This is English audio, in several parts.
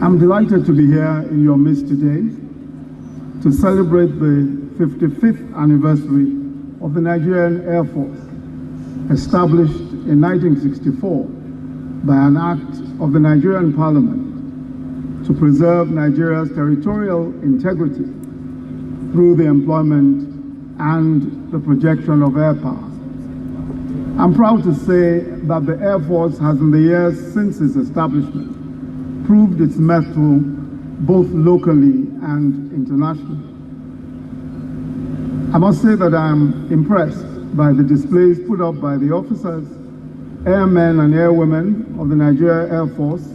I'm delighted to be here in your midst today to celebrate the 55th anniversary of the Nigerian Air Force, established in 1964 by an act of the Nigerian Parliament to preserve Nigeria's territorial integrity through the employment and the projection of air power. I'm proud to say that the Air Force has, in the years since its establishment, proved its mettle both locally and internationally. I must say that I'm impressed by the displays put up by the officers, airmen and airwomen of the Nigerian Air Force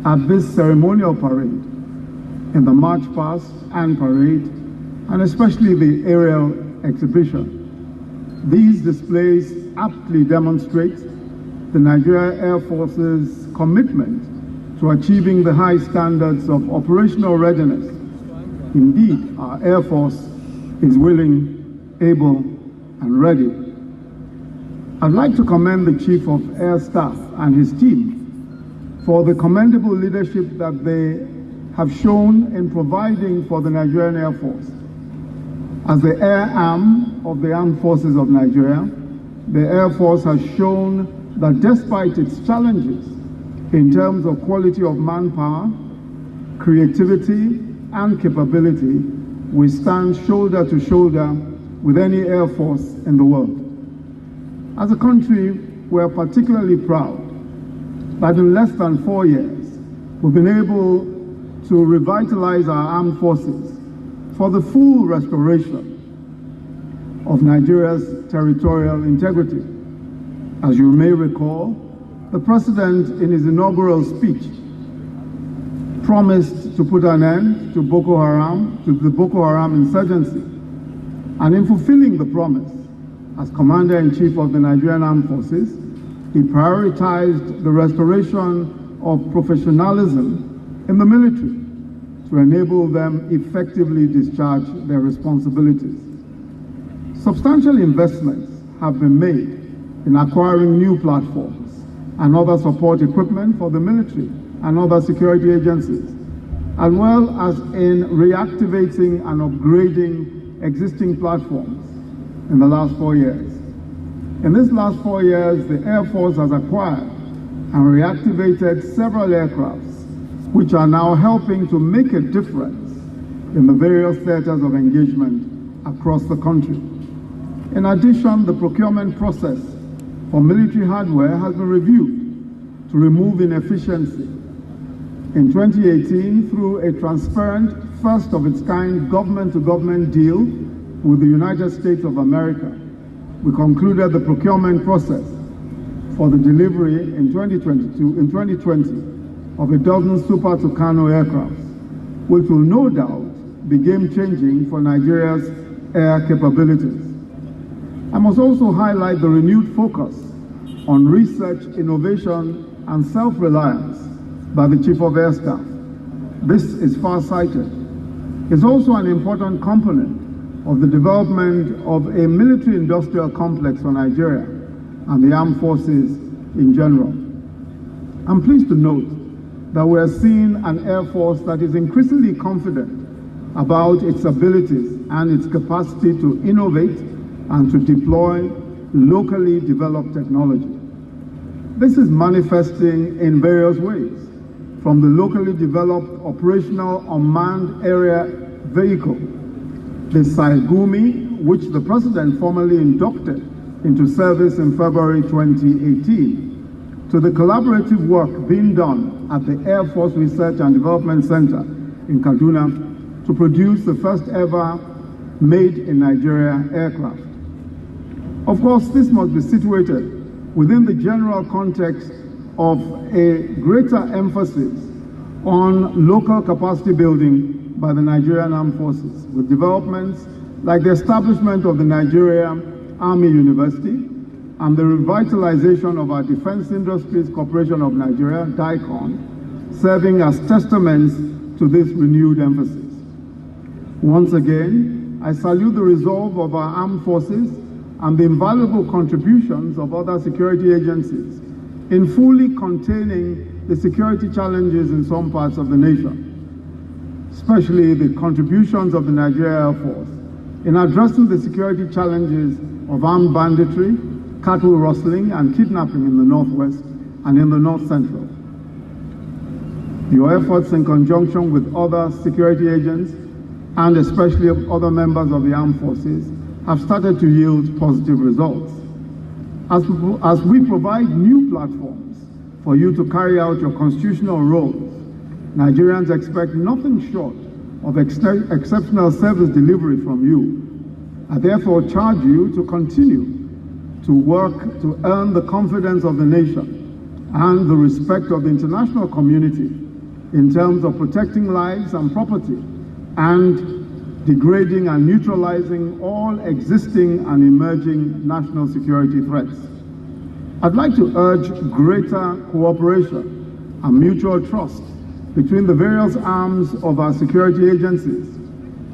at this ceremonial parade, in the march past and parade, and especially the aerial exhibition. These displays aptly demonstrate the Nigerian Air Force's commitment to achieving the high standards of operational readiness. Indeed, our Air Force is willing, able, and ready. I'd like to commend the Chief of Air Staff and his team for the commendable leadership that they have shown in providing for the Nigerian Air Force. As the air arm of the armed forces of Nigeria, the Air Force has shown that despite its challenges in terms of quality of manpower, creativity, and capability, we stand shoulder to shoulder with any Air Force in the world. As a country, we are particularly proud that in less than 4 years, we've been able to revitalize our armed forces for the full restoration of Nigeria's territorial integrity. As you may recall, the President, in his inaugural speech, promised to put an end to the Boko Haram insurgency. And in fulfilling the promise, as Commander-in-Chief of the Nigerian Armed Forces, he prioritized the restoration of professionalism in the military to enable them effectively discharge their responsibilities. Substantial investments have been made in acquiring new platforms and other support equipment for the military and other security agencies, as well as in reactivating and upgrading existing platforms in the last 4 years. In these last 4 years, the Air Force has acquired and reactivated several aircrafts, which are now helping to make a difference in the various theaters of engagement across the country. In addition, the procurement process for military hardware has been reviewed to remove inefficiency. In 2018, through a transparent, first-of-its-kind government-to-government deal with the United States of America, we concluded the procurement process for the delivery in 2020 of a dozen Super Tucano aircrafts, which will no doubt be game-changing for Nigeria's air capabilities. I must also highlight the renewed focus on research, innovation, and self-reliance by the Chief of Air Staff. This is far-sighted. It's also an important component of the development of a military-industrial complex for Nigeria and the armed forces in general. I'm pleased to note that we are seeing an Air Force that is increasingly confident about its abilities and its capacity to innovate and to deploy locally developed technology. This is manifesting in various ways, from the locally developed operational unmanned area vehicle, the Saigumi, which the President formally inducted into service in February 2018, to the collaborative work being done at the Air Force Research and Development Center in Kaduna to produce the first ever made in Nigeria aircraft. Of course, this must be situated within the general context of a greater emphasis on local capacity building by the Nigerian Armed Forces, with developments like the establishment of the Nigerian Army University and the revitalization of our Defense Industries Corporation of Nigeria, GCON, serving as testaments to this renewed emphasis. Once again, I salute the resolve of our armed forces and the invaluable contributions of other security agencies in fully containing the security challenges in some parts of the nation, especially the contributions of the Nigerian Air Force in addressing the security challenges of armed banditry, cattle rustling, and kidnapping in the Northwest and in the North Central. Your efforts in conjunction with other security agents and especially other members of the armed forces have started to yield positive results. As we provide new platforms for you to carry out your constitutional roles, Nigerians expect nothing short of exceptional service delivery from you. I therefore charge you to continue to work to earn the confidence of the nation and the respect of the international community in terms of protecting lives and property and degrading and neutralizing all existing and emerging national security threats. I'd like to urge greater cooperation and mutual trust between the various arms of our security agencies,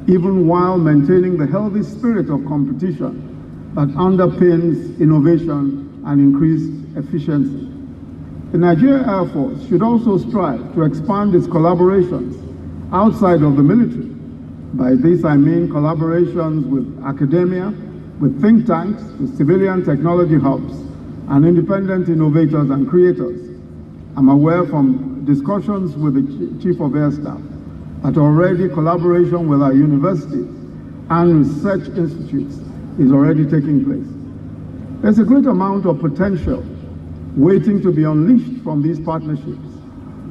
even while maintaining the healthy spirit of competition that underpins innovation and increased efficiency. The Nigerian Air Force should also strive to expand its collaborations outside of the military. By this I mean collaborations with academia, with think tanks, with civilian technology hubs, and independent innovators and creators. I'm aware from discussions with the Chief of Air Staff that already collaboration with our universities and research institutes is already taking place. There's a great amount of potential waiting to be unleashed from these partnerships.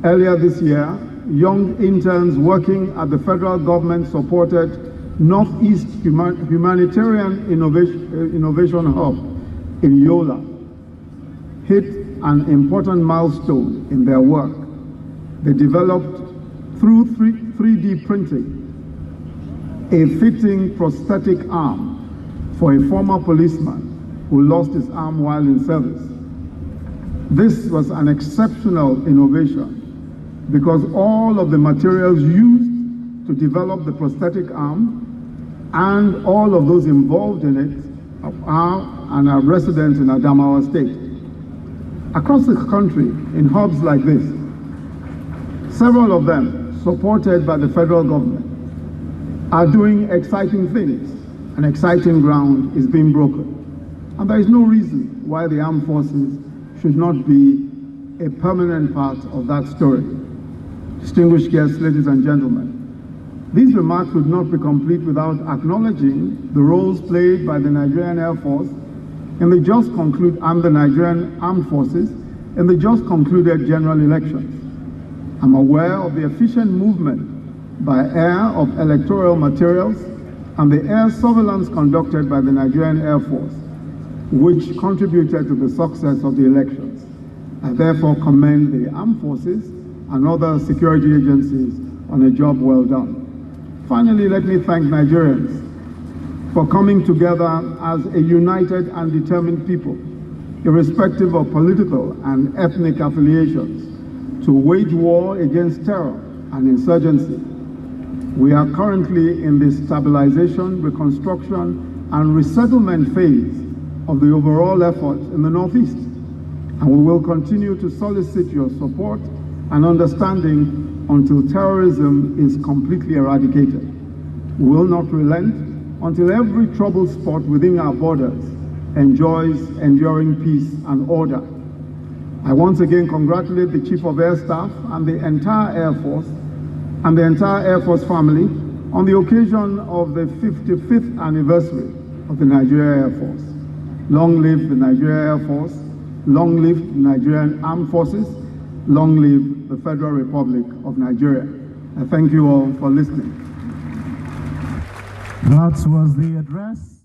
Earlier this year, young interns working at the federal government-supported Northeast Humanitarian Innovation Hub in Yola hit an important milestone in their work. They developed, through 3D printing, a fitting prosthetic arm for a former policeman who lost his arm while in service. This was an exceptional innovation because all of the materials used to develop the prosthetic arm and all of those involved in it are residents in Adamawa State. Across the country, in hubs like this, several of them, supported by the federal government, are doing exciting things. An exciting ground is being broken. And there is no reason why the armed forces should not be a permanent part of that story. Distinguished guests, ladies and gentlemen, these remarks would not be complete without acknowledging the roles played by the Nigerian Air Force in the just concluded, and the Nigerian Armed Forces in the just concluded general elections. I'm aware of the efficient movement by air of electoral materials and the air surveillance conducted by the Nigerian Air Force, which contributed to the success of the elections. I therefore commend the armed forces and other security agencies on a job well done. Finally, let me thank Nigerians for coming together as a united and determined people, irrespective of political and ethnic affiliations, to wage war against terror and insurgency. We are currently in the stabilization, reconstruction, and resettlement phase of the overall effort in the Northeast, and we will continue to solicit your support and understanding until terrorism is completely eradicated. We will not relent until every troubled spot within our borders enjoys enduring peace and order. I once again congratulate the Chief of Air Staff and the entire Air Force and the entire Air Force family on the occasion of the 55th anniversary of the Nigerian Air Force. Long live the Nigerian Air Force, long live the Nigerian Armed Forces, long live the Federal Republic of Nigeria. I thank you all for listening. That was the address.